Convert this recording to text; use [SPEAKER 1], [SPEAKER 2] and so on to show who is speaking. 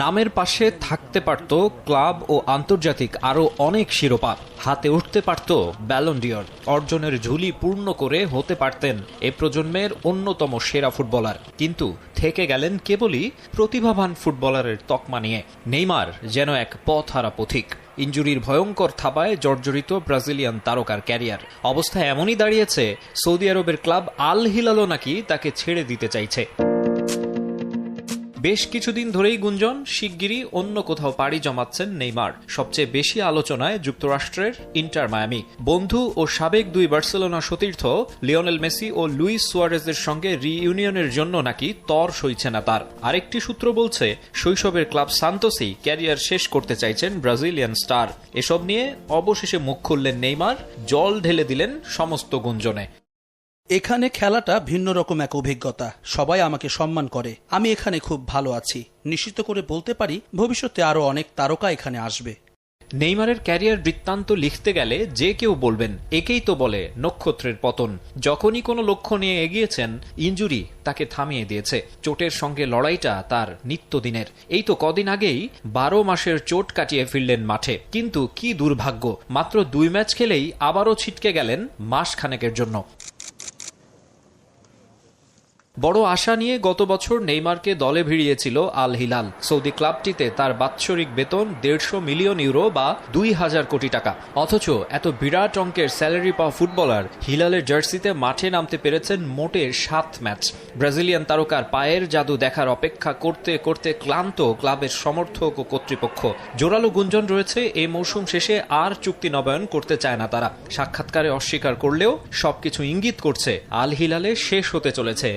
[SPEAKER 1] নামের পাশে থাকতে পারত ক্লাব ও আন্তর্জাতিক আরও অনেক শিরোপা, হাতে উঠতে পারত ব্যালন ডিওর, অর্জনের ঝুলি পূর্ণ করে হতে পারতেন এ প্রজন্মের অন্যতম সেরা ফুটবলার। কিন্তু থেকে গেলেন কেবলই প্রতিভাবান ফুটবলারের তকমা নিয়ে। নেইমার যেন এক পথহারা পথিক। ইনজুরির ভয়ঙ্কর থাবায় জর্জরিত ব্রাজিলিয়ান তারকার ক্যারিয়ার। অবস্থা এমনই দাঁড়িয়েছে, সৌদি আরবের ক্লাব আল হিলালও নাকি তাকে ছেড়ে দিতে চাইছে। বেশ কিছুদিন ধরেই গুঞ্জন শিগগিরই অন্য কোথাও পাড়ি জমাচ্ছেন নেইমার। সবচেয়ে বেশি আলোচনায় যুক্তরাষ্ট্রের ইন্টার মায়ামি। বন্ধু ও সাবেক দুই বার্সেলোনা সতীর্থ লিওনেল মেসি ও লুইস সুয়ারেজের সঙ্গে রিইউনিয়নের জন্য নাকি তর সইছে না তার। আরেকটি সূত্র বলছে, শৈশবের ক্লাব সান্তোসেই ক্যারিয়ার শেষ করতে চাইছেন ব্রাজিলিয়ান স্টার। এসব নিয়ে অবশেষে মুখ খুললেন নেইমার, জল ঢেলে দিলেন সমস্ত গুঞ্জনে।
[SPEAKER 2] এখানে খেলাটা ভিন্ন রকম এক অভিজ্ঞতা। সবাই আমাকে সম্মান করে, আমি এখানে খুব ভালো আছি। নিশ্চিত করে বলতে পারি ভবিষ্যতে আরো অনেক তারকা এখানে আসবে।
[SPEAKER 1] নেইমারের ক্যারিয়ার বৃত্তান্ত লিখতে গেলে যে কেউ বলবেন একেই তো বলে নক্ষত্রের পতন। যখনই কোনো লক্ষ্য নিয়ে এগিয়েছেন, ইনজুরি তাকে থামিয়ে দিয়েছে। চোটের সঙ্গে লড়াইটা তার নিত্যদিনের। এই তো কদিন আগেই 12 মাসের চোট কাটিয়ে ফিরলেন মাঠে। কিন্তু কি দুর্ভাগ্য, মাত্র 2 ম্যাচ খেলেই আবারও ছিটকে গেলেন মাস খানেকের জন্য। বড় আশা নিয়ে গত বছর নেইমারকে দলে ভিড়িয়েছিল আল হিলাল। সৌদি ক্লাবটিতে তার বাৎসরিক বেতন 150 মিলিয়ন ইউরো বা 2000 কোটি টাকা। অথচ এত বিরাট অঙ্কের স্যালারি পাওয়া ফুটবলার হিলালের জার্সিতে মাঠে নামতে পেরেছেন মোটে 7 ম্যাচ। ব্রাজিলিয়ান তারকার পায়ের জাদু দেখার অপেক্ষা করতে করতে ক্লান্ত ক্লাবের সমর্থক ও কর্তৃপক্ষ। জোরালো গুঞ্জন রয়েছে, এই মৌসুম শেষে আর চুক্তি নবায়ন করতে চায় না তারা। সাক্ষাৎকারে অস্বীকার করলেও সবকিছু ইঙ্গিত করছে আল হিলালে শেষ হতে চলেছে